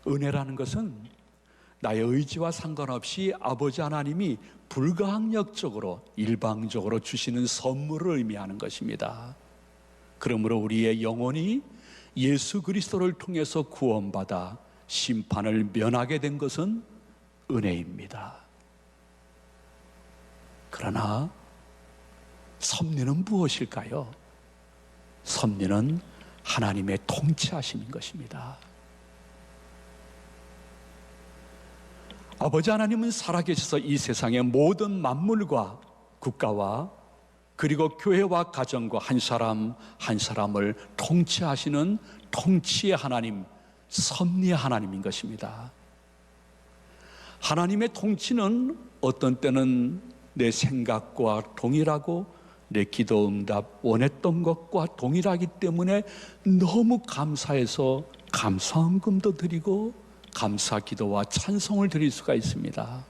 은혜라는 것은 나의 의지와 상관없이 아버지 하나님이 불가항력적으로 일방적으로 주시는 선물을 의미하는 것입니다. 그러므로 우리의 영혼이 예수 그리스도를 통해서 구원받아 심판을 면하게 된 것은 은혜입니다. 그러나 섭리는 무엇일까요? 섭리는 하나님의 통치하심인 것입니다. 아버지 하나님은 살아계셔서 이 세상의 모든 만물과 국가와 그리고 교회와 가정과 한 사람 한 사람을 통치하시는 통치의 하나님, 섭리의 하나님인 것입니다. 하나님의 통치는 어떤 때는 내 생각과 동일하고 내 기도 응답 원했던 것과 동일하기 때문에 너무 감사해서 감사헌금도 드리고 감사 기도와 찬송을 드릴 수가 있습니다.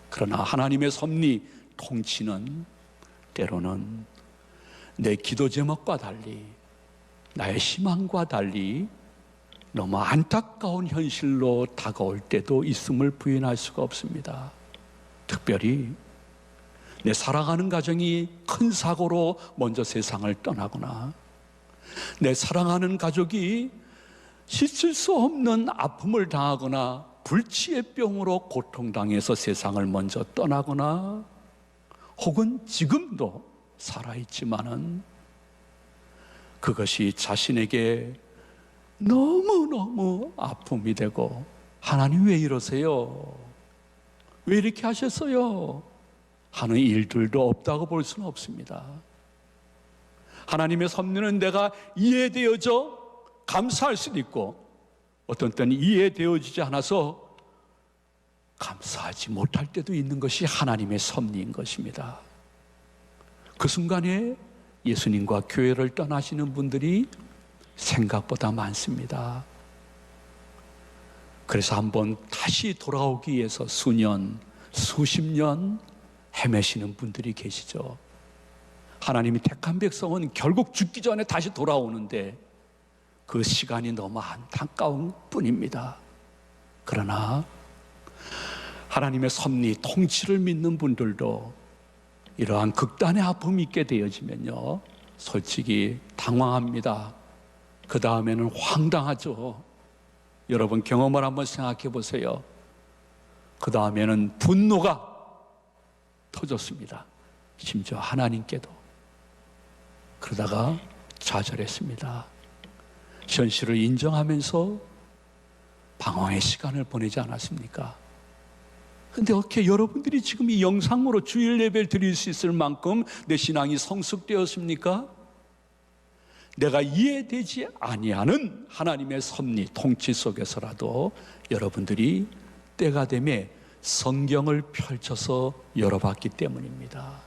그러나 하나님의 섭리, 통치는 때로는 내 기도 제목과 달리 나의 희망과 달리 너무 안타까운 현실로 다가올 때도 있음을 부인할 수가 없습니다. 특별히 내 사랑하는 가정이 큰 사고로 먼저 세상을 떠나거나 내 사랑하는 가족이 씻을 수 없는 아픔을 당하거나 불치의 병으로 고통당해서 세상을 먼저 떠나거나 혹은 지금도 살아있지만은 그것이 자신에게 너무너무 아픔이 되고 하나님 왜 이러세요? 왜 이렇게 하셨어요? 하는 일들도 없다고 볼 수는 없습니다. 하나님의 섭리는 내가 이해되어져 감사할 수도 있고 어떤 때는 이해되어지지 않아서 감사하지 못할 때도 있는 것이 하나님의 섭리인 것입니다. 그 순간에 예수님과 교회를 떠나시는 분들이 생각보다 많습니다. 그래서 한번 다시 돌아오기 위해서 수년, 수십 년 헤매시는 분들이 계시죠. 하나님이 택한 백성은 결국 죽기 전에 다시 돌아오는데 그 시간이 너무 안타까운 뿐입니다. 그러나 하나님의 섭리, 통치를 믿는 분들도 이러한 극단의 아픔이 있게 되어지면요 솔직히 당황합니다. 그 다음에는 황당하죠. 여러분 경험을 한번 생각해 보세요. 그 다음에는 분노가 터졌습니다. 심지어 하나님께도. 그러다가 좌절했습니다. 현실을 인정하면서 방황의 시간을 보내지 않았습니까? 근데 어떻게 여러분들이 지금 이 영상으로 주일 예배를 드릴 수 있을 만큼 내 신앙이 성숙되었습니까? 내가 이해되지 아니하는 하나님의 섭리, 통치 속에서라도 여러분들이 때가 되매 성경을 펼쳐서 열어봤기 때문입니다.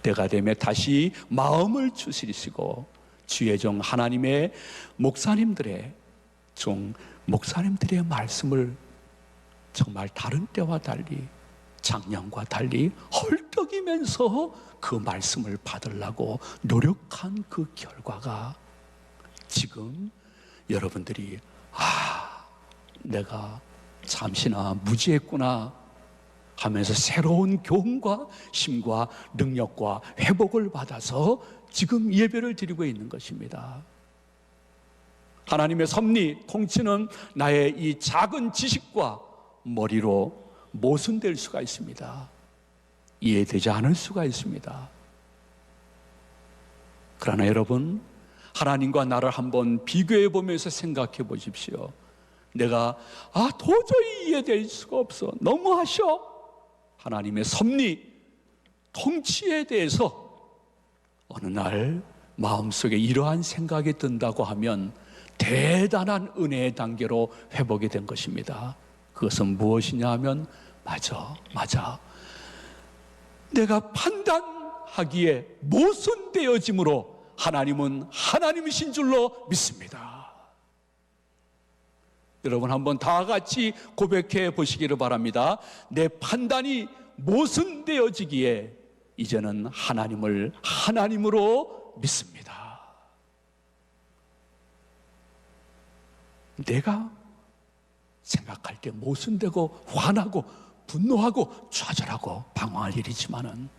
때가 되매 다시 마음을 추스리시고 주의 종 하나님의 목사님들의 말씀을 정말 다른 때와 달리 작년과 달리 헐떡이면서 그 말씀을 받으려고 노력한 그 결과가 지금 여러분들이 내가 잠시나 무지했구나 하면서 새로운 교훈과 힘과 능력과 회복을 받아서 지금 예배를 드리고 있는 것입니다. 하나님의 섭리, 통치는 나의 이 작은 지식과 머리로 모순될 수가 있습니다. 이해되지 않을 수가 있습니다. 그러나 여러분, 하나님과 나를 한번 비교해 보면서 생각해 보십시오. 내가 도저히 이해될 수가 없어, 너무하셔. 하나님의 섭리, 통치에 대해서 어느 날 마음속에 이러한 생각이 든다고 하면 대단한 은혜의 단계로 회복이 된 것입니다. 그것은 무엇이냐 하면 맞아. 내가 판단하기에 모순되어짐으로 하나님은 하나님이신 줄로 믿습니다. 여러분 한번 다 같이 고백해 보시기를 바랍니다. 내 판단이 모순되어지기에 이제는 하나님을 하나님으로 믿습니다. 내가 생각할 때 모순되고 화나고 분노하고 좌절하고 방황할 일이지만은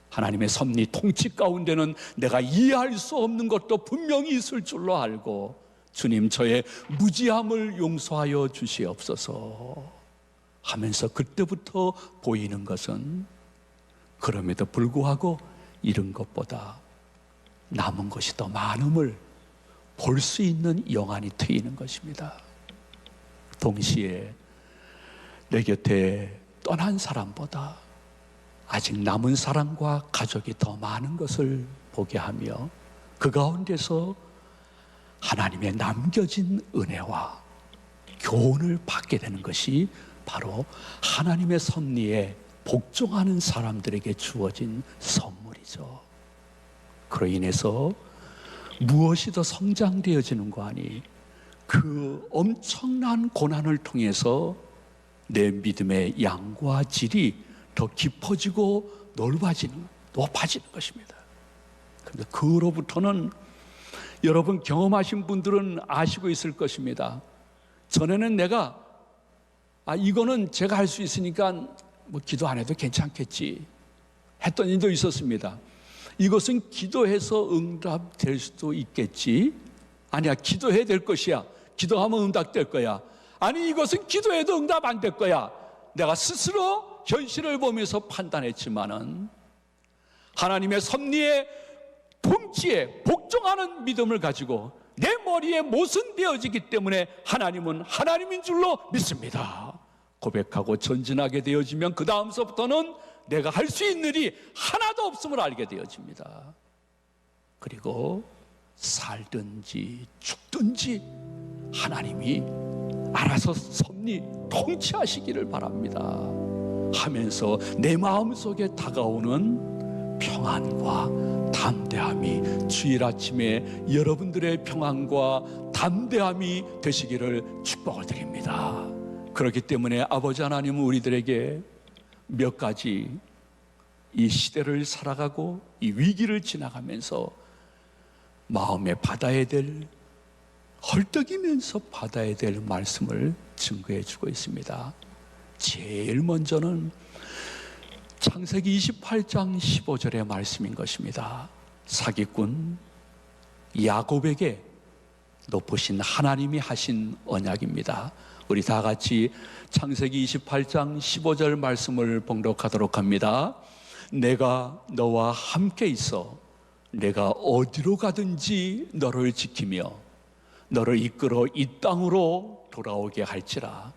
하나님의 섭리 통치 가운데는 내가 이해할 수 없는 것도 분명히 있을 줄로 알고, 주님 저의 무지함을 용서하여 주시옵소서 하면서 그때부터 보이는 것은 그럼에도 불구하고 이런 것보다 남은 것이 더 많음을 볼 수 있는 영안이 트이는 것입니다. 동시에 내 곁에 떠난 사람보다 아직 남은 사람과 가족이 더 많은 것을 보게 하며, 그 가운데서 하나님의 남겨진 은혜와 교훈을 받게 되는 것이 바로 하나님의 섭리에 복종하는 사람들에게 주어진 선물이죠. 그로 인해서 무엇이 더 성장되어지는가 하니, 그 엄청난 고난을 통해서 내 믿음의 양과 질이 더 깊어지고 높아지는 것입니다. 그런데 그로부터는 여러분 경험하신 분들은 아시고 있을 것입니다. 전에는 내가 이거는 제가 할 수 있으니까 뭐 기도 안 해도 괜찮겠지 했던 일도 있었습니다. 이것은 기도해서 응답될 수도 있겠지. 아니야, 기도해야 될 것이야. 기도하면 응답될 거야. 아니, 이것은 기도해도 응답 안 될 거야. 내가 스스로 현실을 보면서 판단했지만은 하나님의 섭리에 통치에 복종하는 믿음을 가지고 내 머리에 모순되어지기 때문에 하나님은 하나님인 줄로 믿습니다 고백하고 전진하게 되어지면, 그 다음서부터는 내가 할 수 있는 일이 하나도 없음을 알게 되어집니다. 그리고 살든지 죽든지 하나님이 알아서 섭리 통치하시기를 바랍니다 하면서 내 마음속에 다가오는 평안과 담대함이 주일 아침에 여러분들의 평안과 담대함이 되시기를 축복을 드립니다. 그렇기 때문에 아버지 하나님은 우리들에게 몇 가지 이 시대를 살아가고 이 위기를 지나가면서 마음에 받아야 될, 헐떡이면서 받아야 될 말씀을 증거해 주고 있습니다. 제일 먼저는 창세기 28장 15절의 말씀인 것입니다. 사기꾼 야곱에게 높으신 하나님이 하신 언약입니다. 우리 다 같이 창세기 28장 15절 말씀을 봉독하도록 합니다. 내가 너와 함께 있어 내가 어디로 가든지 너를 지키며 너를 이끌어 이 땅으로 돌아오게 할지라.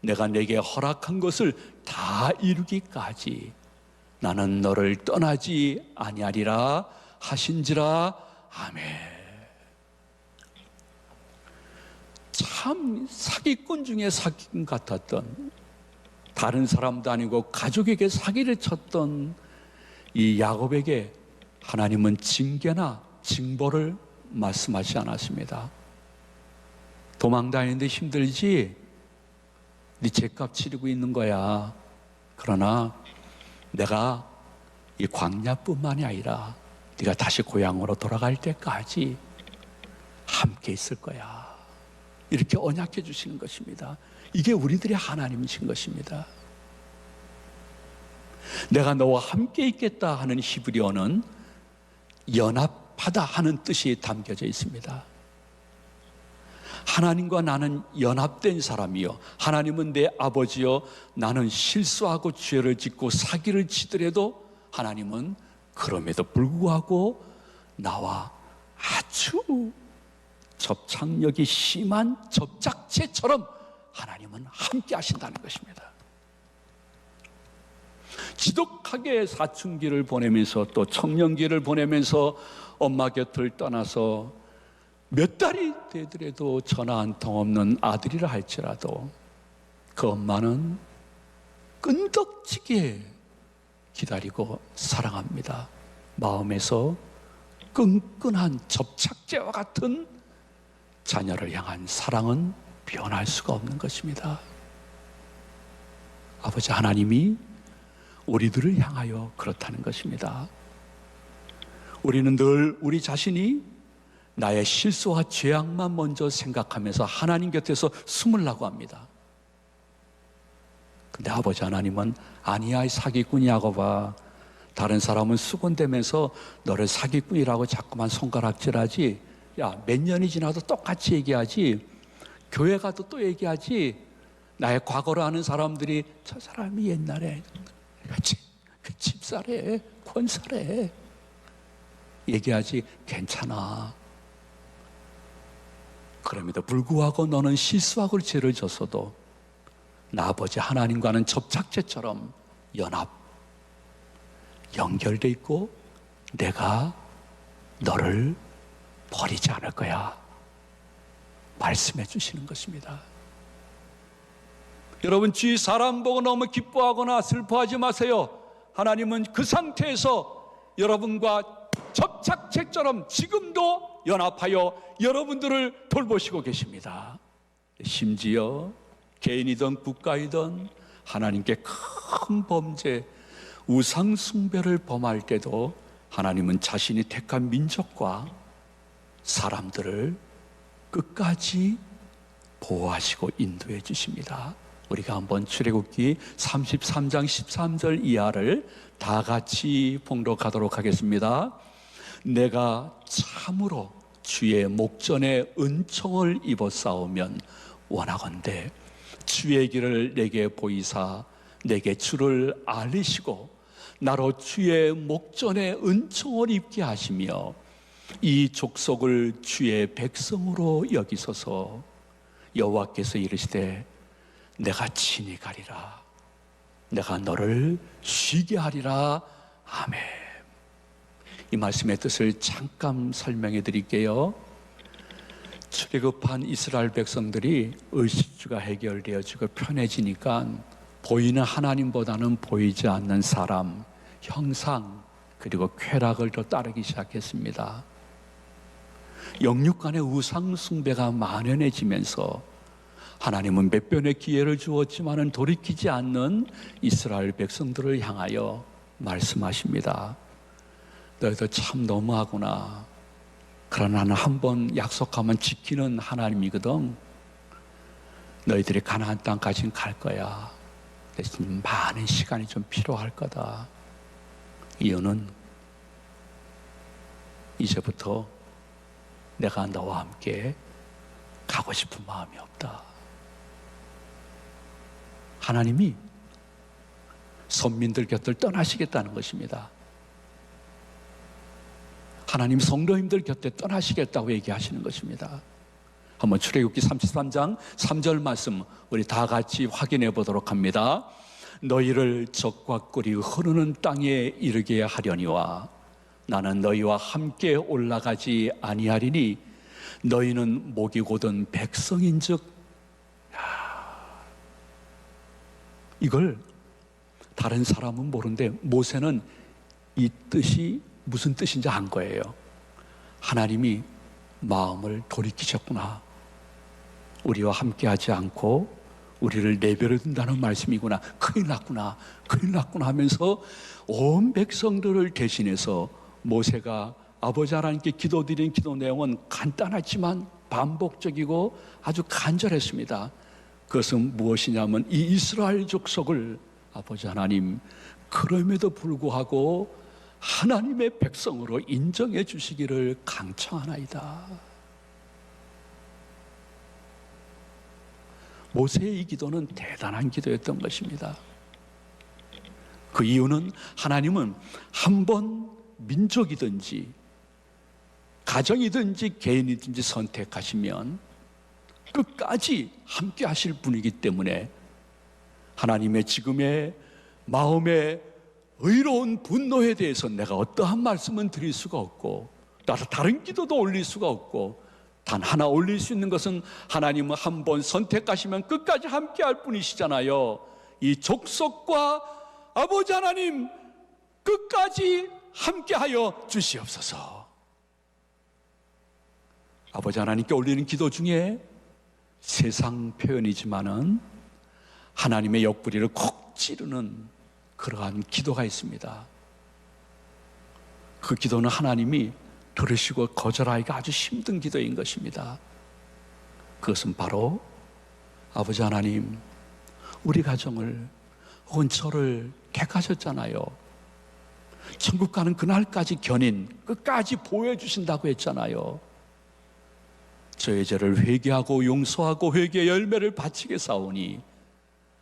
내가 내게 허락한 것을 다 이루기까지 나는 너를 떠나지 아니하리라 하신지라. 아멘. 참 사기꾼 중에 사기꾼 같았던, 다른 사람도 아니고 가족에게 사기를 쳤던 이 야곱에게 하나님은 징계나 징벌을 말씀하지 않았습니다. 도망다니는데 힘들지? 네 죄값 치르고 있는 거야. 그러나 내가 이 광야뿐만이 아니라 네가 다시 고향으로 돌아갈 때까지 함께 있을 거야. 이렇게 언약해 주시는 것입니다. 이게 우리들의 하나님이신 것입니다. 내가 너와 함께 있겠다 하는 히브리어는 연합하다 하는 뜻이 담겨져 있습니다. 하나님과 나는 연합된 사람이요, 하나님은 내 아버지요, 나는 실수하고 죄를 짓고 사기를 치더라도 하나님은 그럼에도 불구하고 나와 아주 접착력이 심한 접착제처럼 하나님은 함께 하신다는 것입니다. 지독하게 사춘기를 보내면서 또 청년기를 보내면서 엄마 곁을 떠나서 몇 달이 되더라도 전화 한 통 없는 아들이라 할지라도 그 엄마는 끈덕지게 기다리고 사랑합니다. 마음에서 끈끈한 접착제와 같은 자녀를 향한 사랑은 변할 수가 없는 것입니다. 아버지 하나님이 우리들을 향하여 그렇다는 것입니다. 우리는 늘 우리 자신이 나의 실수와 죄악만 먼저 생각하면서 하나님 곁에서 숨으려고 합니다. 근데 아버지 하나님은 아니야, 이 사기꾼이 야곱아. 다른 사람은 수군대면서 너를 사기꾼이라고 자꾸만 손가락질하지. 야, 몇 년이 지나도 똑같이 얘기하지. 교회 가도 또 얘기하지. 나의 과거를 아는 사람들이 저 사람이 옛날에 그 집사래, 권사래 얘기하지. 괜찮아. 그럼에도 불구하고 너는 실수하고 죄를 졌어도 나 아버지 하나님과는 접착제처럼 연결돼 있고 내가 너를 버리지 않을 거야 말씀해 주시는 것입니다. 여러분, 주위 사람 보고 너무 기뻐하거나 슬퍼하지 마세요. 하나님은 그 상태에서 여러분과 접착제처럼 지금도 연합하여 여러분들을 돌보시고 계십니다. 심지어 개인이든 국가이든 하나님께 큰 범죄, 우상 숭배를 범할 때도 하나님은 자신이 택한 민족과 사람들을 끝까지 보호하시고 인도해 주십니다. 우리가 한번 출애굽기 33장 13절 이하를 다 같이 봉독하도록 하겠습니다. 내가 참으로 주의 목전에 은총을 입어 싸우면 원하건대 주의 길을 내게 보이사 내게 주를 알리시고 나로 주의 목전에 은총을 입게 하시며 이 족속을 주의 백성으로 여기소서. 여호와께서 이르시되 내가 친히 가리라. 내가 너를 쉬게 하리라. 아멘. 이 말씀의 뜻을 잠깐 설명해 드릴게요. 출애굽한 이스라엘 백성들이 의식주가 해결되어지고 편해지니까 보이는 하나님보다는 보이지 않는 사람, 형상, 그리고 쾌락을 더 따르기 시작했습니다. 영육 간의 우상 숭배가 만연해지면서 하나님은 몇 번의 기회를 주었지만은 돌이키지 않는 이스라엘 백성들을 향하여 말씀하십니다. 너희들 참 너무하구나. 그러나 나는 한번 약속하면 지키는 하나님이거든. 너희들이 가나안 땅까지는 갈 거야. 대신 많은 시간이 좀 필요할 거다. 이유는 이제부터 내가 너와 함께 가고 싶은 마음이 없다. 하나님이 선민들 곁을 떠나시겠다는 것입니다. 하나님 성도님들 곁에 떠나시겠다고 얘기하시는 것입니다. 한번 출애굽기 33장 3절 말씀 우리 다 같이 확인해 보도록 합니다. 너희를 적과 꿀이 흐르는 땅에 이르게 하려니와 나는 너희와 함께 올라가지 아니하리니 너희는 목이 곧은 백성인즉. 이걸 다른 사람은 모르는데 모세는 이 뜻이 무슨 뜻인지 안 거예요. 하나님이 마음을 돌이키셨구나. 우리와 함께하지 않고 우리를 내버려 둔다는 말씀이구나. 큰일 났구나 하면서 온 백성들을 대신해서 모세가 아버지 하나님께 기도드린 기도 내용은 간단하지만 반복적이고 아주 간절했습니다. 그것은 무엇이냐면 이 이스라엘 족속을 아버지 하나님 그럼에도 불구하고 하나님의 백성으로 인정해 주시기를 강청하나이다. 모세의 이 기도는 대단한 기도였던 것입니다. 그 이유는 하나님은 한 번 민족이든지 가정이든지 개인이든지 선택하시면 끝까지 함께 하실 분이기 때문에 하나님의 지금의 마음의 의로운 분노에 대해서 내가 어떠한 말씀은 드릴 수가 없고 다른 기도도 올릴 수가 없고 단 하나 올릴 수 있는 것은 하나님은 한 번 선택하시면 끝까지 함께 할 분이시잖아요. 이 족속과 아버지 하나님 끝까지 함께하여 주시옵소서. 아버지 하나님께 올리는 기도 중에 세상 표현이지만은 하나님의 옆구리를 콕 찌르는 그러한 기도가 있습니다. 그 기도는 하나님이 들으시고 거절하기가 아주 힘든 기도인 것입니다. 그것은 바로 아버지 하나님, 우리 가정을 혹은 저를 택하셨잖아요. 천국 가는 그날까지 견인 끝까지 보호해 주신다고 했잖아요. 저의 죄를 회개하고 용서하고 회개의 열매를 바치게 싸우니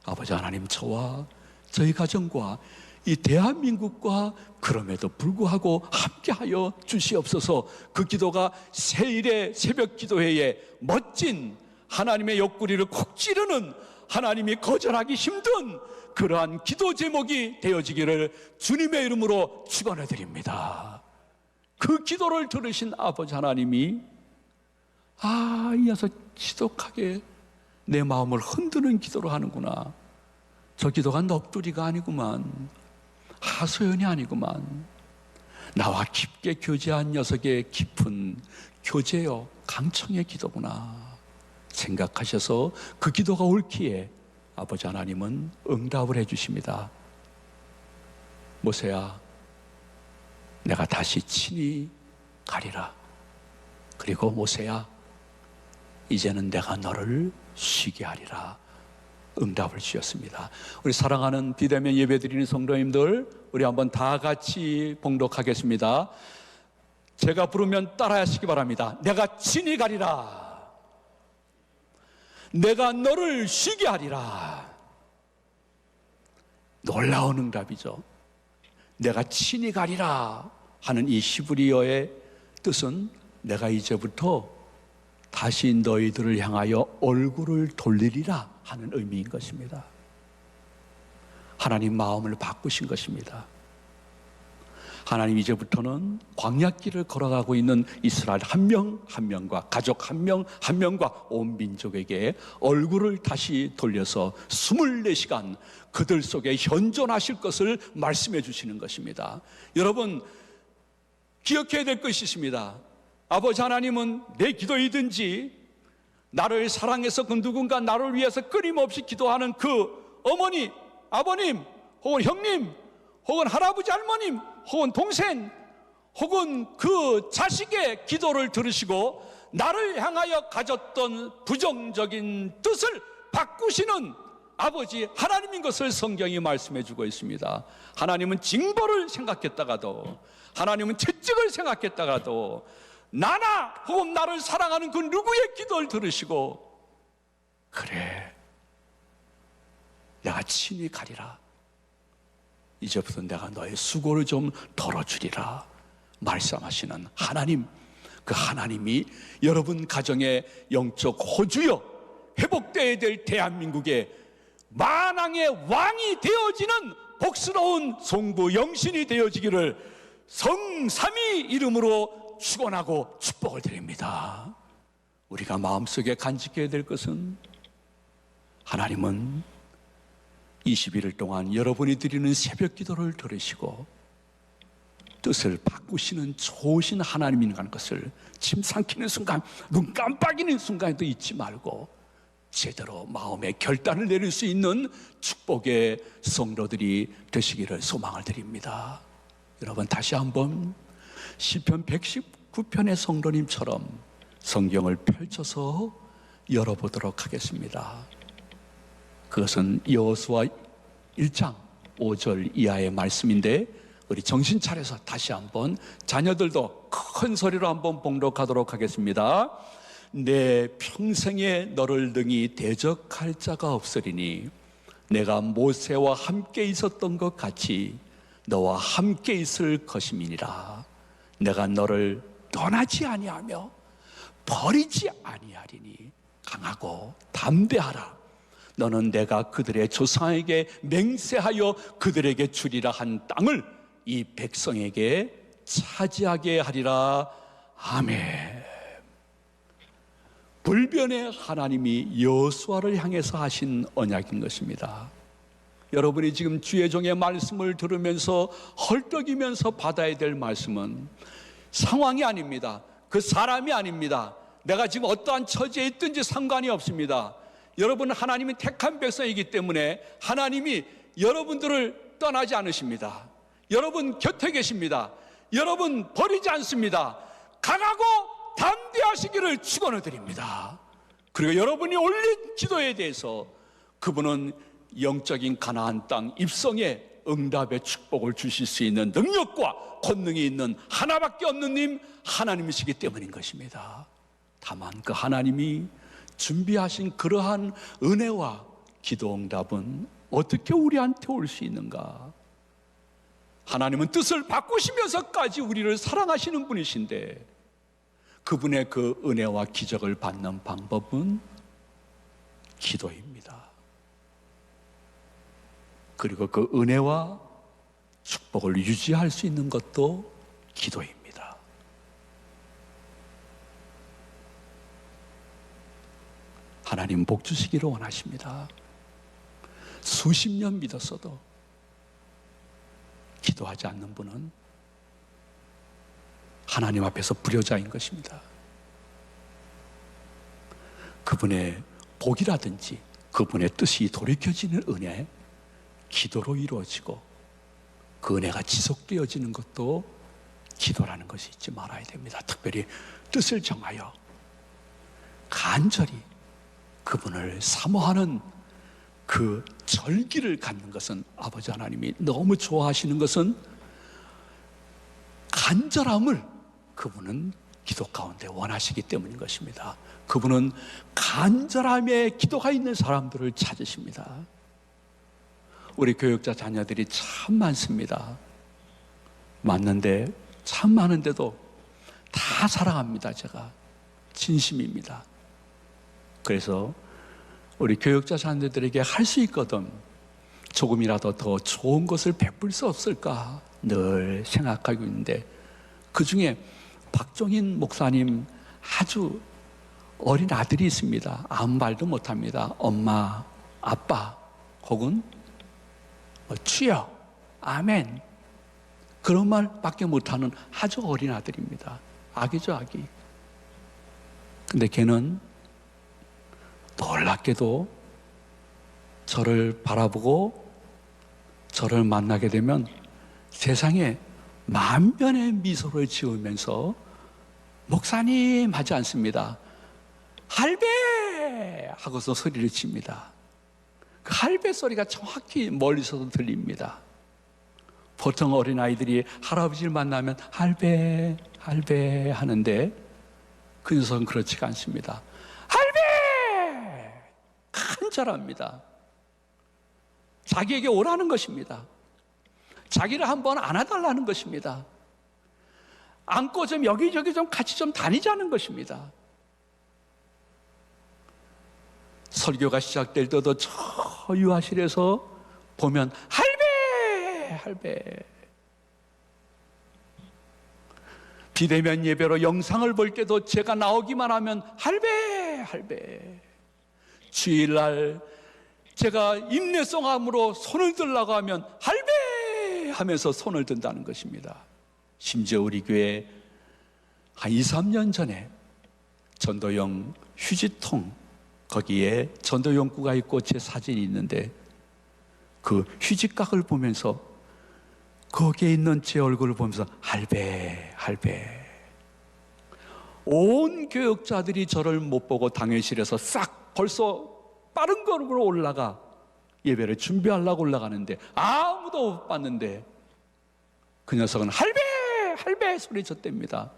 아버지 하나님, 저와 저희 가정과 이 대한민국과 그럼에도 불구하고 함께하여 주시옵소서. 그 기도가 세일의 새벽 기도회에 멋진 하나님의 옆구리를 콕 찌르는, 하나님이 거절하기 힘든 그러한 기도 제목이 되어지기를 주님의 이름으로 축원해 드립니다. 그 기도를 들으신 아버지 하나님이 이 녀석 지독하게 내 마음을 흔드는 기도를 하는구나. 저 기도가 넋두리가 아니구만, 하소연이 아니구만. 나와 깊게 교제한 녀석의 깊은 교제요 강청의 기도구나 생각하셔서 그 기도가 옳기에 아버지 하나님은 응답을 해주십니다. 모세야, 내가 다시 친히 가리라. 그리고 모세야, 이제는 내가 너를 쉬게 하리라. 응답을 주셨습니다. 우리 사랑하는 비대면 예배드리는 성도님들, 우리 한번 다 같이 봉독하겠습니다. 제가 부르면 따라하시기 바랍니다. 내가 친히 가리라. 내가 너를 쉬게 하리라. 놀라운 응답이죠. 내가 친히 가리라 하는 이 히브리어의 뜻은 내가 이제부터 다시 너희들을 향하여 얼굴을 돌리리라 하는 의미인 것입니다. 하나님 마음을 바꾸신 것입니다. 하나님 이제부터는 광야길을 걸어가고 있는 이스라엘 한 명 한 명과 가족 한 명 한 명과 온 민족에게 얼굴을 다시 돌려서 24시간 그들 속에 현존하실 것을 말씀해 주시는 것입니다. 여러분, 기억해야 될 것이 있습니다. 아버지 하나님은 내 기도이든지 나를 사랑해서 그 누군가 나를 위해서 끊임없이 기도하는 그 어머니, 아버님, 혹은 형님, 혹은 할아버지, 할머님, 혹은 동생, 혹은 그 자식의 기도를 들으시고 나를 향하여 가졌던 부정적인 뜻을 바꾸시는 아버지 하나님인 것을 성경이 말씀해 주고 있습니다. 하나님은 징벌을 생각했다가도, 하나님은 채찍을 생각했다가도 나나 혹은 나를 사랑하는 그 누구의 기도를 들으시고, 그래, 내가 친히 가리라. 이제부터 내가 너의 수고를 좀 덜어주리라 말씀하시는 하나님, 그 하나님이 여러분 가정의 영적 호주여 회복되어야 될 대한민국의 만왕의 왕이 되어지는 복스러운 송구 영신이 되어지기를 성삼위 이름으로 축원하고 축복을 드립니다. 우리가 마음속에 간직해야 될 것은, 하나님은 21일 동안 여러분이 드리는 새벽 기도를 들으시고 뜻을 바꾸시는 좋으신 하나님이라는 것을 침 삼키는 순간, 눈 깜빡이는 순간에도 잊지 말고 제대로 마음의 결단을 내릴 수 있는 축복의 성도들이 되시기를 소망을 드립니다. 여러분, 다시 한번 시편 119편의 성도님처럼 성경을 펼쳐서 열어보도록 하겠습니다. 그것은 여호수아 1장 5절 이하의 말씀인데, 우리 정신 차려서 다시 한번 자녀들도 큰 소리로 한번 봉독하도록 하겠습니다. 내 평생에 너를 능히 대적할 자가 없으리니 내가 모세와 함께 있었던 것 같이 너와 함께 있을 것임이니라. 내가 너를 떠나지 아니하며 버리지 아니하리니 강하고 담대하라. 너는 내가 그들의 조상에게 맹세하여 그들에게 주리라 한 땅을 이 백성에게 차지하게 하리라. 아멘. 불변의 하나님이 여호수아를 향해서 하신 언약인 것입니다. 여러분이 지금 주의 종의 말씀을 들으면서 헐떡이면서 받아야 될 말씀은 상황이 아닙니다. 그 사람이 아닙니다. 내가 지금 어떠한 처지에 있든지 상관이 없습니다. 여러분은 하나님이 택한 백성이기 때문에 하나님이 여러분들을 떠나지 않으십니다. 여러분 곁에 계십니다. 여러분 버리지 않습니다. 강하고 담대하시기를 축원해드립니다. 그리고 여러분이 올린 기도에 대해서 그분은 영적인 가나안 땅 입성에 응답의 축복을 주실 수 있는 능력과 권능이 있는 하나밖에 없는 님 하나님이시기 때문인 것입니다. 다만 그 하나님이 준비하신 그러한 은혜와 기도 응답은 어떻게 우리한테 올 수 있는가? 하나님은 뜻을 바꾸시면서까지 우리를 사랑하시는 분이신데 그분의 그 은혜와 기적을 받는 방법은 기도입니다. 그리고 그 은혜와 축복을 유지할 수 있는 것도 기도입니다. 하나님 복 주시기를 원하십니다. 수십 년 믿었어도 기도하지 않는 분은 하나님 앞에서 불효자인 것입니다. 그분의 복이라든지 그분의 뜻이 돌이켜지는 은혜, 기도로 이루어지고 그 은혜가 지속되어지는 것도 기도라는 것이 잊지 말아야 됩니다. 특별히 뜻을 정하여 간절히 그분을 사모하는 그 절기를 갖는 것은 아버지 하나님이 너무 좋아하시는 것은 간절함을 그분은 기도 가운데 원하시기 때문인 것입니다. 그분은 간절함에 기도가 있는 사람들을 찾으십니다. 우리 교육자 자녀들이 참 많습니다. 많은데 참 많은데도 다 사랑합니다. 제가 진심입니다. 그래서 우리 교육자 자녀들에게 할 수 있거든 조금이라도 더 좋은 것을 베풀 수 없을까 늘 생각하고 있는데 그 중에 박종인 목사님 아주 어린 아들이 있습니다. 아무 말도 못합니다. 엄마, 아빠 혹은 주여, 아멘 그런 말밖에 못하는 아주 어린 아들입니다. 아기죠, 아기. 근데 걔는 놀랍게도 저를 바라보고 저를 만나게 되면 세상에 만면의 미소를 지으면서 목사님 하지 않습니다. 할배 하고서 소리를 칩니다. 그 할배 소리가 정확히 멀리서도 들립니다. 보통 어린아이들이 할아버지를 만나면 할배 할배 하는데 그 녀석은 그렇지가 않습니다. 할배! 간절합니다. 자기에게 오라는 것입니다. 자기를 한번 안아달라는 것입니다. 안고 좀 여기저기 좀 같이 좀 다니자는 것입니다. 설교가 시작될 때도 저 유아실에서 보면 할배! 할배! 비대면 예배로 영상을 볼 때도 제가 나오기만 하면 할배! 할배! 주일날 제가 인내성함으로 손을 들라고 하면 할배! 하면서 손을 든다는 것입니다. 심지어 우리 교회 한 2, 3년 전에 전도용 휴지통 거기에 전도용구가 있고 제 사진이 있는데 그 휴지각을 보면서 거기에 있는 제 얼굴을 보면서 할배 할배 온 교역자들이 저를 못 보고 당회실에서 싹 벌써 빠른 걸음으로 올라가 예배를 준비하려고 올라가는데 아무도 못 봤는데 그 녀석은 할배 할배 소리쳤답니다.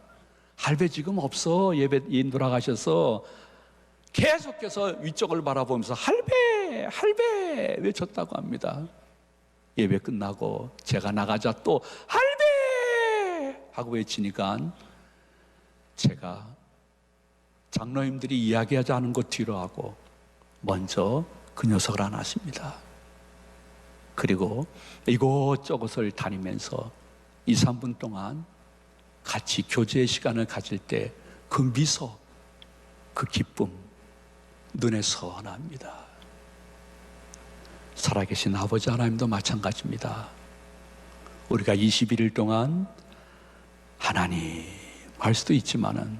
할배 지금 없어. 예배 돌아가셔서 계속해서 위쪽을 바라보면서 할배 할배 외쳤다고 합니다. 예배 끝나고 제가 나가자 또 할배 하고 외치니까 제가 장로님들이 이야기하지 않은 것 뒤로 하고 먼저 그 녀석을 안았습니다. 그리고 이곳저곳을 다니면서 2, 3분 동안 같이 교제의 시간을 가질 때 그 미소, 그 기쁨 눈에 선합니다. 살아계신 아버지 하나님도 마찬가지입니다. 우리가 21일 동안 하나님 할 수도 있지만은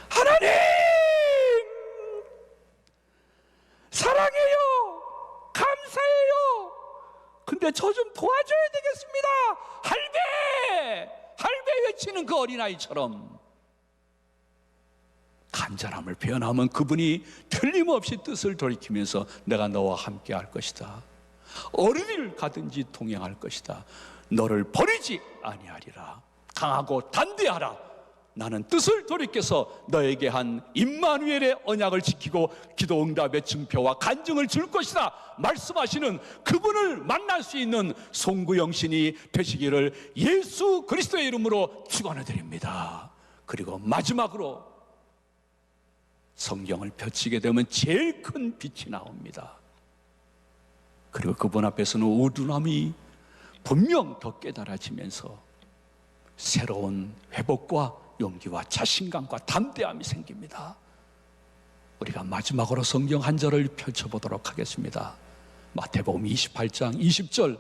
하나님 사랑해요 감사해요 근데 저 좀 도와줘야 되겠습니다 할배 할배 외치는 그 어린아이처럼 간절함을 표현하면 그분이 틀림없이 뜻을 돌이키면서 내가 너와 함께 할 것이다. 어디를 가든지 동행할 것이다. 너를 버리지 아니하리라. 강하고 단대하라. 나는 뜻을 돌이켜서 너에게 한 임마누엘의 언약을 지키고 기도 응답의 증표와 간증을 줄 것이다 말씀하시는 그분을 만날 수 있는 송구영신이 되시기를 예수 그리스도의 이름으로 축원해 드립니다. 그리고 마지막으로 성경을 펼치게 되면 제일 큰 빛이 나옵니다. 그리고 그분 앞에서는 우둔함이 분명 더 깨달아지면서 새로운 회복과 용기와 자신감과 담대함이 생깁니다. 우리가 마지막으로 성경 한 절을 펼쳐보도록 하겠습니다. 마태복음 28장 20절,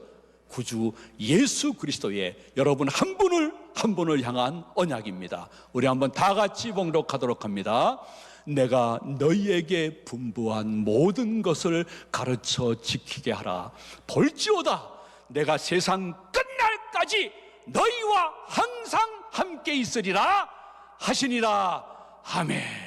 구주 예수 그리스도의 여러분 한 분을 향한 언약입니다. 우리 한번 다 같이 봉독하도록 합니다. 내가 너희에게 분부한 모든 것을 가르쳐 지키게 하라. 볼지어다 내가 세상 끝날까지 너희와 항상 함께 있으리라 하시니라. 아멘.